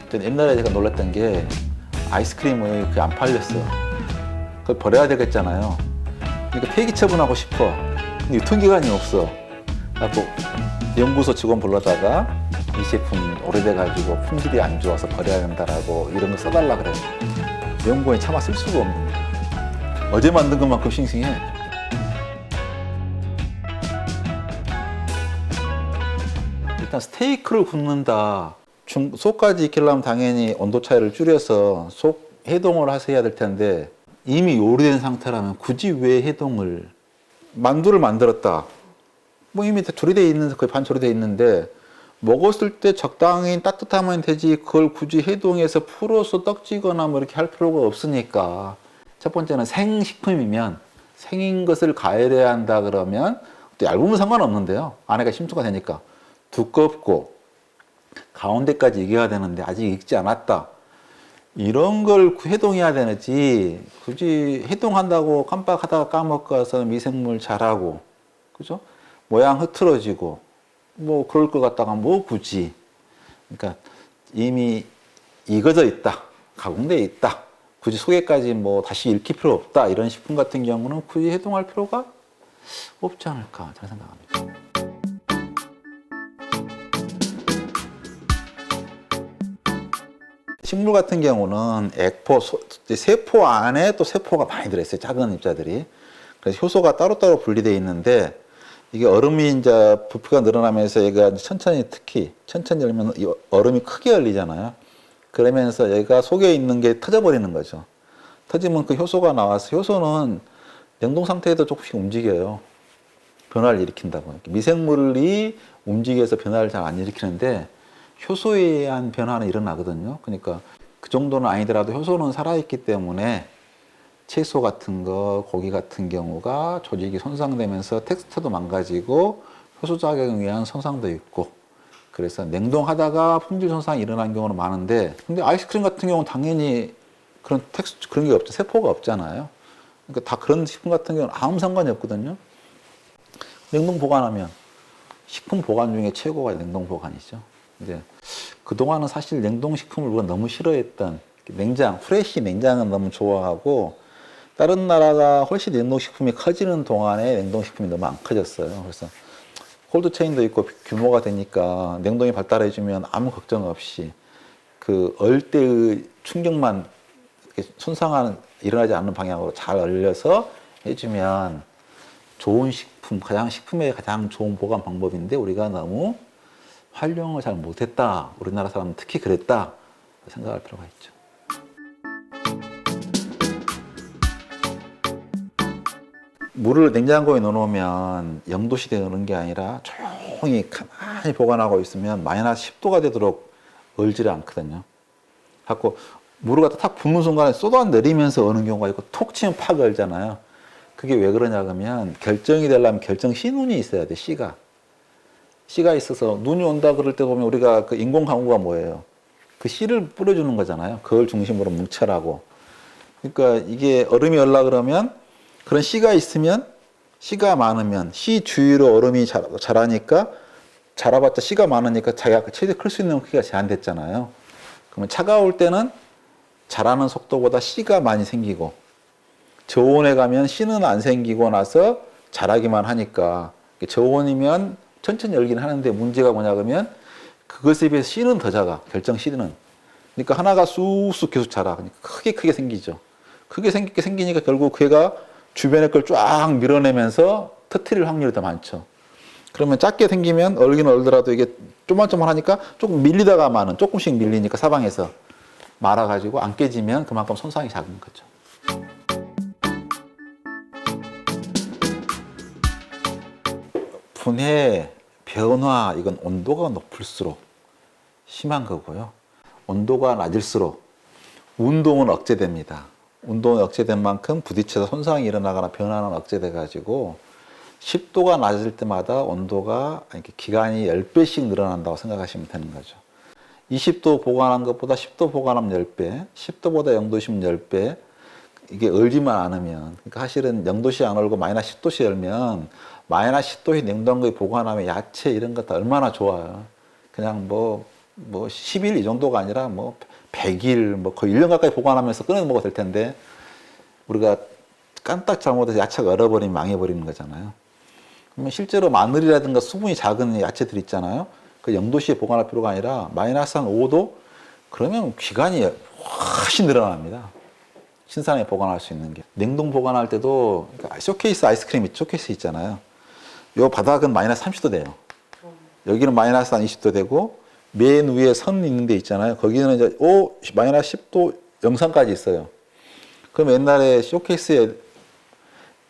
전 옛날에 제가 놀랐던 게 아이스크림이 그게 안 팔렸어. 그걸 버려야 되겠잖아요. 그러니까 폐기 처분하고 싶어. 근데 유통기간이 없어. 그래갖고 연구소 직원 불러다가 이 제품 오래돼가지고 품질이 안 좋아서 버려야 된다라고 이런 거 써달라 그래. 연구원이 차마 쓸 수가 없는 거야. 어제 만든 것만큼 싱싱해. 일단 스테이크를 굽는다. 속까지 익히려면 당연히 온도 차이를 줄여서 속 해동을 해야 될 텐데 이미 요리된 상태라면 굳이 왜 해동을. 만두를 만들었다. 뭐 이미 다 조리되어 있는, 거의 반 조리되어 있는데 먹었을 때 적당히 따뜻하면 되지 그걸 굳이 해동해서 풀어서 떡지거나 뭐 이렇게 할 필요가 없으니까. 첫 번째는 생식품이면 생인 것을 가열해야 한다 그러면 또 얇으면 상관없는데요. 안에가 심수가 되니까. 두껍고 가운데까지 익어야 되는데 아직 익지 않았다. 이런 걸 해동해야 되지. 굳이 해동한다고 깜빡하다가 까먹어서 미생물 자라고, 그죠? 모양 흐트러지고, 뭐 그럴 것 같다가 뭐 굳이. 그러니까 이미 익어져 있다. 가공돼 있다. 굳이 속에까지 뭐 다시 익힐 필요 없다. 이런 식품 같은 경우는 굳이 해동할 필요가 없지 않을까 저는 생각합니다. 식물 같은 경우는 액포, 세포 안에 또 세포가 많이 들어있어요. 작은 입자들이. 그래서 효소가 따로따로 분리되어 있는데 이게 얼음이 이제 부피가 늘어나면서 얘가 천천히 특히 천천히 열면 얼음이 크게 열리잖아요. 그러면서 얘가 속에 있는 게 터져버리는 거죠. 터지면 그 효소가 나와서 효소는 냉동 상태에도 조금씩 움직여요. 변화를 일으킨다고. 미생물이 움직여서 변화를 잘 안 일으키는데 효소에 의한 변화는 일어나거든요. 그러니까 그 정도는 아니더라도 효소는 살아있기 때문에 채소 같은 거, 고기 같은 경우가 조직이 손상되면서 텍스처도 망가지고 효소 작용에 의한 손상도 있고 그래서 냉동하다가 품질 손상이 일어난 경우는 많은데 근데 아이스크림 같은 경우는 당연히 그런 텍스처, 그런 게 없죠. 세포가 없잖아요. 그러니까 다 그런 식품 같은 경우는 아무 상관이 없거든요. 냉동 보관하면 식품 보관 중에 최고가 냉동 보관이죠. 이제 그동안은 사실 냉동식품을 우리가 너무 싫어했던 냉장, 프레시 냉장은 너무 좋아하고 다른 나라가 훨씬 냉동식품이 커지는 동안에 냉동식품이 너무 안 커졌어요. 그래서 콜드체인도 있고 규모가 되니까 냉동이 발달해주면 아무 걱정 없이 그 얼때의 충격만 손상하는, 일어나지 않는 방향으로 잘 얼려서 해주면 좋은 식품, 식품의 가장 좋은 보관 방법인데 우리가 너무 활용을 잘 못했다. 우리나라 사람은 특히 그랬다. 생각할 필요가 있죠. 물을 냉장고에 넣어놓으면 0도시대에 넣는 게 아니라 조용히 가만히 보관하고 있으면 마이너스 10도가 되도록 얼지를 않거든요. 갖고 물을 갖다 탁 붓는 순간에 쏟아내리면서 어는 경우가 있고 톡 치면 팍 얼잖아요. 그게 왜 그러냐 그러면 결정이 되려면 결정 시눈이 있어야 돼. 씨가 있어서 눈이 온다 그럴 때 보면 우리가 그 인공 강우가 뭐예요? 그 씨를 뿌려주는 거잖아요. 그걸 중심으로 뭉쳐라고. 그러니까 이게 얼음이 얼라 그러면 그런 씨가 있으면 씨가 많으면 씨 주위로 얼음이 자라니까 자라봤자 씨가 많으니까 자기가 최대 클 수 있는 크기가 제한됐잖아요. 그러면 차가울 때는 자라는 속도보다 씨가 많이 생기고 저온에 가면 씨는 안 생기고 나서 자라기만 하니까 저온이면 천천히 열기는 하는데 문제가 뭐냐 그러면 그것에 비해서 씨는 더 작아. 결정 씨는. 그러니까 하나가 쑥쑥 계속 자라. 그러니까 크게 생기죠. 크게 생기니까 결국 걔가 주변의 걸 쫙 밀어내면서 터트릴 확률이 더 많죠. 그러면 작게 생기면 얼긴 얼더라도 이게 쪼만쪼만하니까 조금 밀리다가 마는, 조금씩 밀리니까 사방에서 말아가지고 안 깨지면 그만큼 손상이 작은 거죠. 분해, 변화, 이건 온도가 높을수록 심한 거고요. 온도가 낮을수록 운동은 억제됩니다. 운동이 억제된 만큼 부딪혀서 손상이 일어나거나 변화는 억제돼 가지고 10도가 낮을 때마다 온도가 기간이 10배씩 늘어난다고 생각하시면 되는 거죠. 20도 보관한 것보다 10도 보관하면 10배, 10도보다 0도시면 10배. 이게 얼지만 않으면, 그러니까 사실은 0도씨 안 얼고 마이너스 10도씨 열면 마이너스 10도씨 냉동고에 보관하면 야채 이런 것 다 얼마나 좋아요. 그냥 뭐 뭐 10일 이 정도가 아니라 뭐 100일, 뭐 거의 1년 가까이 보관하면서 꺼내 먹어도 될 텐데 우리가 깜딱 잘못해서 야채가 얼어버리면 망해버리는 거잖아요. 그러면 실제로 마늘이라든가 수분이 작은 야채들 있잖아요. 그 0도씨에 보관할 필요가 아니라 마이너스 한 5도? 그러면 기간이 훨씬 늘어납니다. 신선하게 보관할 수 있는 게. 냉동 보관할 때도 쇼케이스 아이스크림 쇼케이스 있잖아요. 요 바닥은 마이너스 30도 돼요. 여기는 마이너스 한 20도 되고 맨 위에 선 있는 데 있잖아요. 거기는 이제 마이너스 10도 영상까지 있어요. 그럼 옛날에 쇼케이스에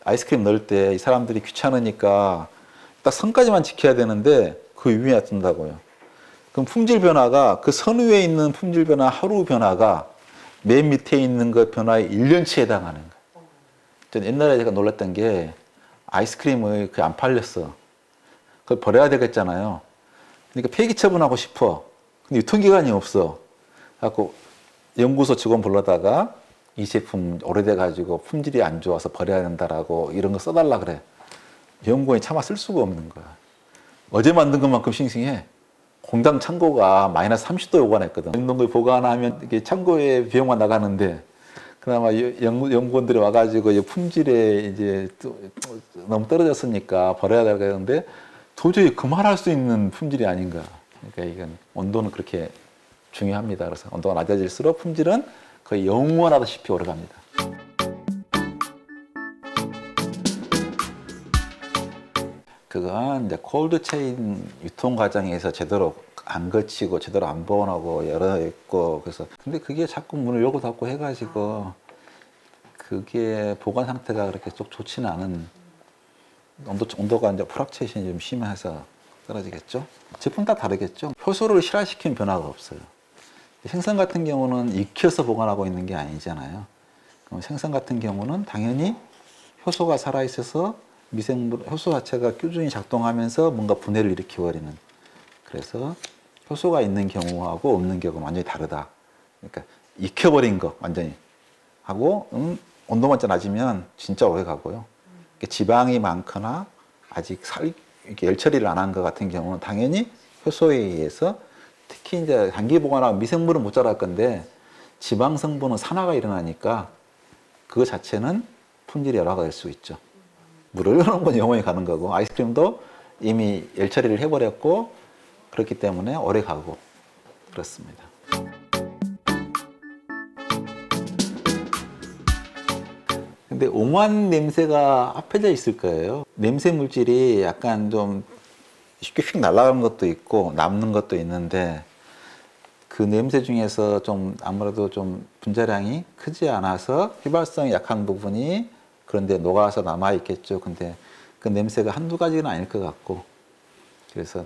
아이스크림 넣을 때 이 사람들이 귀찮으니까 딱 선까지만 지켜야 되는데 그 위에 놔둔다고요. 그럼 품질 변화가 그 선 위에 있는 품질 변화, 하루 변화가 맨 밑에 있는 그 변화의 1년치에 해당하는 거예요. 전 옛날에 제가 놀랐던 게 아이스크림을 안 팔렸어. 그걸 버려야 되겠잖아요. 그러니까 폐기 처분하고 싶어. 근데 유통기간이 없어. 그래갖고 연구소 직원 불러다가 이 제품 오래돼가지고 품질이 안 좋아서 버려야 된다라고 이런 거 써달라 그래. 연구원이 차마 쓸 수가 없는 거야. 어제 만든 것만큼 싱싱해. 공장 창고가 마이너스 30도 요관했거든. 냉동고에 보관하면 이게 창고에 비용만 나가는데 그나마 연구원들이 와가지고 품질에 이제 너무 떨어졌으니까 버려야 되겠는데 도저히 그만할 수 있는 품질이 아닌가. 그러니까 이건 온도는 그렇게 중요합니다. 그래서 온도가 낮아질수록 품질은 거의 영원하다시피 오래갑니다. 그건 이제 콜드 체인 유통 과정에서 제대로 안 거치고 제대로 안 보관하고 열어 있고 그래서 근데 그게 자꾸 문을 열고 닫고 해가지고 그게 보관 상태가 그렇게 쭉 좋지는 않은 온도가 이제 프락체이션이 좀 심해서 떨어지겠죠. 제품 다 다르겠죠. 효소를 실화시키는 변화가 없어요. 생선 같은 경우는 익혀서 보관하고 있는 게 아니잖아요. 그럼 생선 같은 경우는 당연히 효소가 살아있어서 미생물, 효소 자체가 꾸준히 작동하면서 뭔가 분해를 일으켜버리는. 그래서 효소가 있는 경우하고 없는 경우가 완전히 다르다. 그러니까 익혀버린 거 완전히 하고 온도만 좀 낮으면 진짜 오래 가고요. 지방이 많거나 아직 이렇게 열 처리를 안 한 것 같은 경우는 당연히 효소에 의해서 특히 이제 단기 보관하고 미생물은 못 자랄 건데 지방 성분은 산화가 일어나니까 그거 자체는 품질이 열화가 될 수 있죠. 물을 올려놓은 건 영원히 가는 거고 아이스크림도 이미 열 처리를 해버렸고 그렇기 때문에 오래 가고 그렇습니다. 근데 오만 냄새가 합해져 있을 거예요. 냄새 물질이 약간 좀 쉽게 휙 날아가는 것도 있고 남는 것도 있는데 그 냄새 중에서 좀 아무래도 좀 분자량이 크지 않아서 휘발성이 약한 부분이 그런데 녹아서 남아 있겠죠. 근데 그 냄새가 한두 가지는 아닐 것 같고 그래서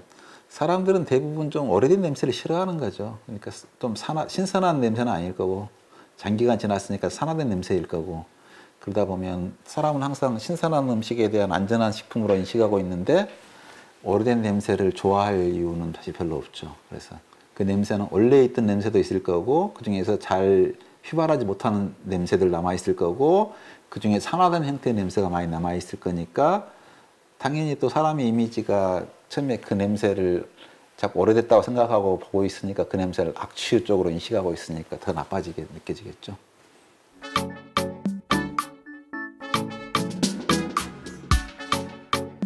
사람들은 대부분 좀 오래된 냄새를 싫어하는 거죠. 그러니까 좀 신선한 냄새는 아닐 거고 장기간 지났으니까 산화된 냄새일 거고 그러다 보면 사람은 항상 신선한 음식에 대한 안전한 식품으로 인식하고 있는데 오래된 냄새를 좋아할 이유는 사실 별로 없죠. 그래서 그 냄새는 원래 있던 냄새도 있을 거고 그 중에서 잘 휘발하지 못하는 냄새들 남아 있을 거고 그 중에 산화된 형태의 냄새가 많이 남아 있을 거니까 당연히 또 사람의 이미지가 처음에 그 냄새를 자꾸 오래됐다고 생각하고 보고 있으니까 그 냄새를 악취 쪽으로 인식하고 있으니까 더 나빠지게 느껴지겠죠.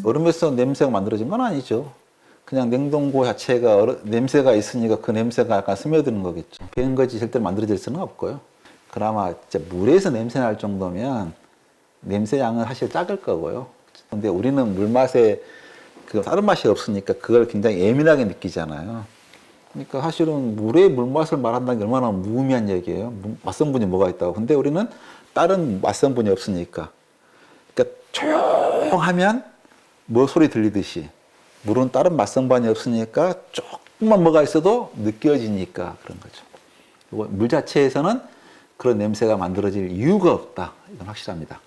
얼음에서 냄새가 만들어진 건 아니죠. 그냥 냉동고 자체가 냄새가 있으니까 그 냄새가 약간 스며드는 거겠죠. 배는 것이 절대로 만들어질 수는 없고요. 그나마 진짜 물에서 냄새 날 정도면 냄새 양은 사실 작을 거고요. 근데 우리는 물 맛에 그 다른 맛이 없으니까 그걸 굉장히 예민하게 느끼잖아요. 그러니까 사실은 물의 물맛을 말한다는 게 얼마나 무의미한 얘기예요. 맛성분이 뭐가 있다고. 근데 우리는 다른 맛성분이 없으니까. 그러니까 조용하면 뭐 소리 들리듯이 물은 다른 맛성분이 없으니까 조금만 뭐가 있어도 느껴지니까 그런 거죠. 그리고 물 자체에서는 그런 냄새가 만들어질 이유가 없다. 이건 확실합니다.